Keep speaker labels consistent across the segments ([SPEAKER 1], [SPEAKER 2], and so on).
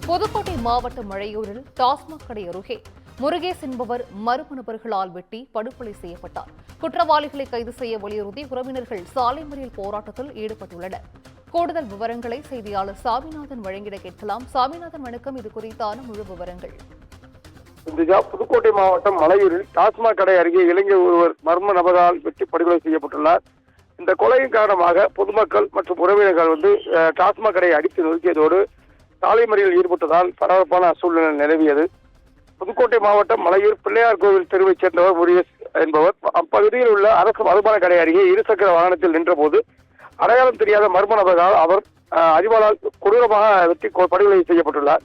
[SPEAKER 1] புதுக்கோட்டை மாவட்டம் மழையூரில் டாஸ்மாக் கடை அருகே முருகேஷ் என்பவர் மர்ம நபர்களால் வெட்டி படுகொலை செய்யப்பட்டார். குற்றவாளிகளை கைது செய்ய வலியுறுத்தி உறவினர்கள் சாலை மறியல் போராட்டத்தில் ஈடுபட்டுள்ளனர். கூடுதல் விவரங்களை செய்தியாளர் சாமிநாதன் வழங்கிட கேட்கலாம். சாமிநாதன், வணக்கம். இது குறித்தான முழு விவரங்கள்.
[SPEAKER 2] புதுக்கோட்டை மாவட்டம் மலையூரில் டாஸ்மாக் கடை அருகே இளைஞர் ஒருவர் மர்ம நபரால் வெட்டி படுகொலை செய்யப்பட்டுள்ளார். இந்த கொலையின் காரணமாக பொதுமக்கள் மற்றும் உறவினர்கள் டாஸ்மாக் கடையை அடித்து நொறுக்கியதோடு சாலை மறியலில் ஈடுபட்டதால் பரபரப்பான சூழ்நிலை நிலவியது. புதுக்கோட்டை மாவட்டம் மலையூர் பிள்ளையார் கோவில் தெருவைச் சேர்ந்தவர் முருகேஷ் என்பவர் அப்பகுதியில் உள்ள அரசு மதுபான கடை அருகே இருசக்கர வாகனத்தில் நின்றபோது அடையாளம் தெரியாத மர்ம நபர்களால் அவர் அறிவாளால் கொடூரமாக வெட்டி படுகொலை செய்யப்பட்டுள்ளார்.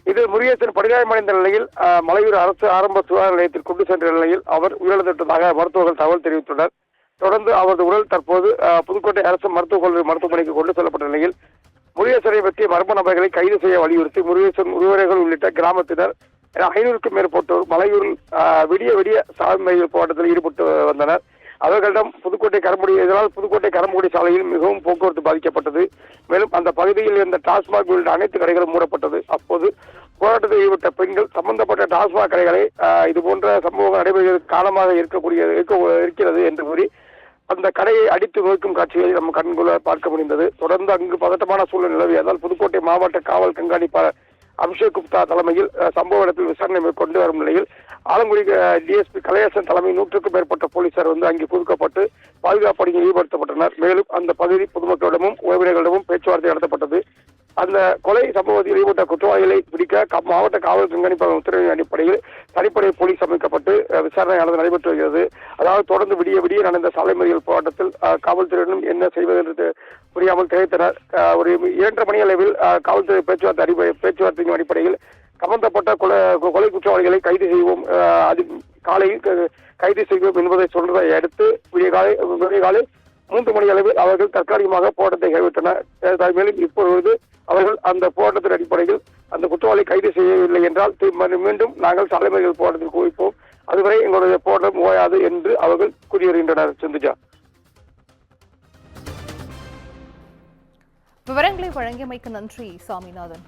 [SPEAKER 2] இதில் முருகேசன் படுகாயமடைந்த நிலையில் மலையூர் அரசு ஆரம்ப சுகாதார நிலையத்தில் கொண்டு சென்ற நிலையில் அவர் உயிரிழந்துவிட்டதாக மருத்துவர்கள் தகவல் தெரிவித்துள்ளனர். தொடர்ந்து அவரது உடல் தற்போது புதுக்கோட்டை அரசு மருத்துவக் கல்லூரி மருத்துவமனைக்கு கொண்டு செல்லப்பட்ட நிலையில் முருகேசனை பற்றிய மர்ம நபர்களை கைது செய்ய வலியுறுத்தி முருகேசன் உறவினர்கள் உள்ளிட்ட கிராமத்தினர் 500க்கும் மேற்பட்டோர் மலையூரில் விடிய சாலை மறியல் போராட்டத்தில் ஈடுபட்டு வந்தனர். அவர்களிடம் புதுக்கோட்டை கரம்புடி சாலையில் மிகவும் போக்குவரத்து பாதிக்கப்பட்டது. மேலும் அந்த பகுதியில் இருந்த டாஸ்மாக் உள்ளிட்ட அனைத்து கடைகளும் மூடப்பட்டது. அப்போது போராட்டத்தில் ஈடுபட்ட பெண்கள் சம்பந்தப்பட்ட டாஸ்மாக் கடைகளை இதுபோன்ற சம்பவங்கள் நடைபெறுவதற்கு காரணமாக இருக்கிறது என்று கூறி அந்த கடையை அடித்து நோக்கும் காட்சிகளை நம்ம கண்கொள்ள பார்க்க முடிந்தது. தொடர்ந்து அங்கு பதட்டமான சூழல் நிலவியதால் புதுக்கோட்டை மாவட்ட காவல் கண்காணிப்பாளர் அபிஷேக் குப்தா தலைமையில் சம்பவ இடத்தில் விசாரணை மேற்கொண்டு வரும் நிலையில் ஆலங்குடி டிஎஸ்பி கலையரசன் தலைமையில் 100க்கும் மேற்பட்ட போலீசார் அங்கே குவிக்கப்பட்டு பாதுகாப்பு பணியில் ஈடுபடுத்தப்பட்டனர். மேலும் அந்த பகுதி பொதுமக்களிடமும் உறவினர்களிடமும் பேச்சுவார்த்தை நடத்தப்பட்டது. அந்த கொலை சம்பவத்தில் ஈடுபட்ட குற்றவாளிகளை பிடிக்க மாவட்ட காவல் கண்காணிப்பாளர் உத்தரவின் அடிப்படையில் தனிப்படை போலீஸ் அமைக்கப்பட்டு விசாரணை நடைபெற்று வருகிறது. அதாவது தொடர்ந்து விடிய நடந்த சாலை மறியல் போராட்டத்தில் காவல்துறையினரும் என்ன செய்வது என்று புரியாமல் திகைத்தனர். ஒரு 2:30 மணி அளவில் காவல்துறை பேச்சுவார்த்தையின் அடிப்படையில் சம்பந்தப்பட்ட கொலை குற்றவாளிகளை கைது செய்வோம், காலையில் கைது செய்வோம் என்பதை சொன்னதை அடுத்து விடிய காலை 3 மணி அளவில் அவர்கள் தற்காலிகமாக போராட்டத்தை கைவிட்டனர். மேலும் இப்பொழுது அவர்கள் அந்த போராட்டத்தின் அடிப்படையில் அந்த குற்றவாளி கைது செய்யவில்லை என்றால் மீண்டும் நாங்கள் சாலை மறியல் போராட்டத்தில் குவிப்போம், அதுவரை எங்களுடைய போராட்டம் ஓயாது என்று அவர்கள் கூறியிருக்கின்றனர். சிந்துஜா,
[SPEAKER 1] விவரங்களை வழங்கியமைக்கு நன்றி சாமிநாதன்.